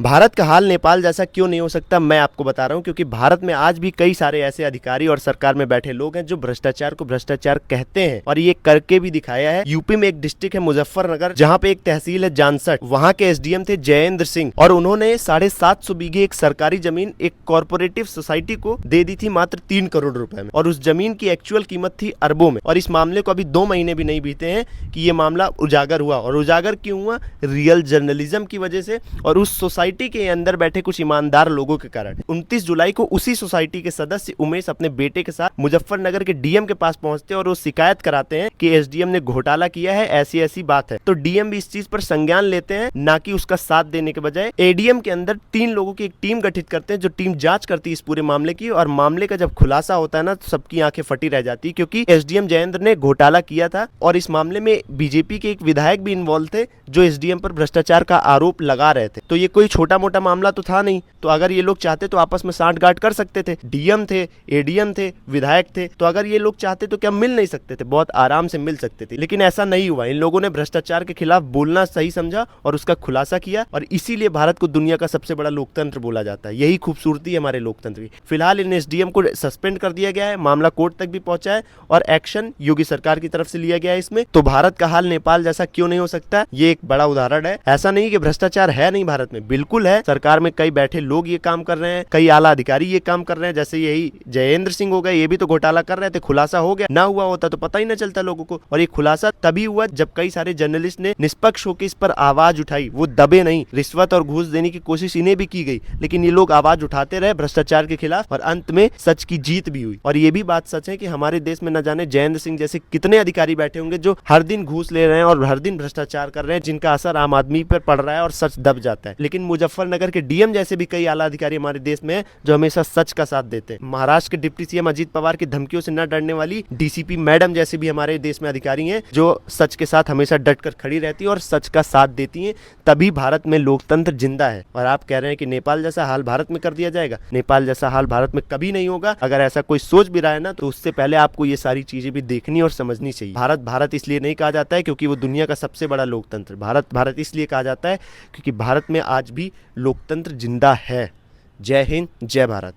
भारत का हाल नेपाल जैसा क्यों नहीं हो सकता, मैं आपको बता रहा हूं। क्योंकि भारत में आज भी कई सारे ऐसे अधिकारी और सरकार में बैठे लोग हैं जो भ्रष्टाचार को भ्रष्टाचार कहते हैं और ये करके भी दिखाया है। यूपी में एक डिस्ट्रिक्ट है मुजफ्फरनगर, जहां पे एक तहसील है जानसठ, वहां के एसडीएम थे जयेंद्र सिंह और उन्होंने 750 बीघे एक सरकारी जमीन एक कॉर्पोरेटिव सोसाइटी को दे दी थी मात्र 3 करोड़ रुपए में, और उस जमीन की एक्चुअल कीमत थी अरबों में। और इस मामले को अभी 2 महीने भी नहीं बीते हैं कि ये मामला उजागर हुआ। और उजागर क्यों हुआ? रियल जर्नलिज्म की वजह से और उस सोसाइटी के अंदर बैठे कुछ ईमानदार लोगों के कारण। 29 जुलाई को उसी सोसाइटी के सदस्य उमेश अपने बेटे के साथ मुजफ्फरनगर के डीएम के पास पहुंचते हैं और वो शिकायत कराते हैं कि एसडीएम ने घोटाला किया है, ऐसी ऐसी बात है। तो डीएम भी इस चीज पर संज्ञान लेते हैं, ना कि उसका साथ देने के बजाय एडीएम के अंदर 3 लोगों की एक टीम गठित करते हैं जो टीम जांच करती है इस पूरे मामले की। और मामले का जब खुलासा होता है ना तो सबकी आंखें फटी रह जाती है, क्योंकि एसडीएम जयेंद्र ने घोटाला किया था और इस मामले में बीजेपी के एक विधायक भी इन्वॉल्व थे जो एसडीएम पर भ्रष्टाचार का आरोप लगा रहे थे। तो ये कोई छोटा मोटा मामला तो था नहीं। तो अगर ये लोग चाहते तो आपस में सांठगांठ कर सकते थे। डीएम थे, एडीएम थे, विधायक थे, तो अगर ये लोग चाहते तो क्या मिल नहीं सकते थे? बहुत आराम से मिल सकते थे। लेकिन ऐसा नहीं हुआ। इन लोगों ने भ्रष्टाचार के खिलाफ बोलना सही समझा और उसका खुलासा किया, और इसीलिए भारत को दुनिया का सबसे बड़ा लोकतंत्र बोला जाता है। यही खूबसूरती है हमारे लोकतंत्र की। फिलहाल इन एसडीएम को सस्पेंड कर दिया गया है, मामला कोर्ट तक भी पहुंचा है और एक्शन योगी सरकार की तरफ से लिया गया है इसमें। तो भारत का हाल नेपाल जैसा क्यों नहीं हो सकता, ये एक बड़ा उदाहरण है। ऐसा नहीं कि भ्रष्टाचार है नहीं भारत में, बिल्कुल है। सरकार में कई बैठे लोग ये काम कर रहे हैं, कई आला अधिकारी ये काम कर रहे हैं। जैसे यही जयेंद्र सिंह हो गए, ये भी तो घोटाला कर रहे थे, खुलासा हो गया। ना हुआ होता तो पता ही ना चलता लोगों को। और ये खुलासा तभी हुआ जब कई सारे जर्नलिस्ट ने निष्पक्ष होकर इस पर आवाज उठाई, वो दबे नहीं। रिश्वत और घूस देने की कोशिश इन्हें भी की गई, लेकिन ये लोग आवाज उठाते रहे भ्रष्टाचार के खिलाफ, और अंत में सच की जीत भी हुई। और ये भी बात सच है कि हमारे देश में न जाने जयेंद्र सिंह जैसे कितने अधिकारी बैठे होंगे जो हर दिन घूस ले रहे हैं और हर दिन भ्रष्टाचार कर रहे हैं, जिनका असर आम आदमी पर पड़ रहा है और सच दब जाता है। लेकिन मुजफ्फरनगर के डीएम जैसे भी कई आला अधिकारी हमारे देश में हैं जो हमेशा सच का साथ देते हैं। महाराष्ट्र के डिप्टी सीएम अजीत पवार की धमकियों से न डरने वाली डीसीपी मैडम जैसे भी हमारे देश में अधिकारी हैं जो सच के साथ हमेशा डटकर खड़ी रहती है और सच का साथ देती हैं। तभी भारत में लोकतंत्र जिंदा है। और आप कह रहे हैं कि नेपाल जैसा हाल भारत में कर दिया जाएगा? नेपाल जैसा हाल भारत में कभी नहीं होगा। अगर ऐसा कोई सोच भी रहा है ना, तो उससे पहले आपको ये सारी चीजें भी देखनी और समझनी चाहिए। भारत भारत इसलिए नहीं कहा जाता है क्योंकि वो दुनिया का सबसे बड़ा लोकतंत्र। भारत भारत इसलिए कहा जाता है क्योंकि भारत में आज भी लोकतंत्र जिंदा है। जय हिंद, जय भारत।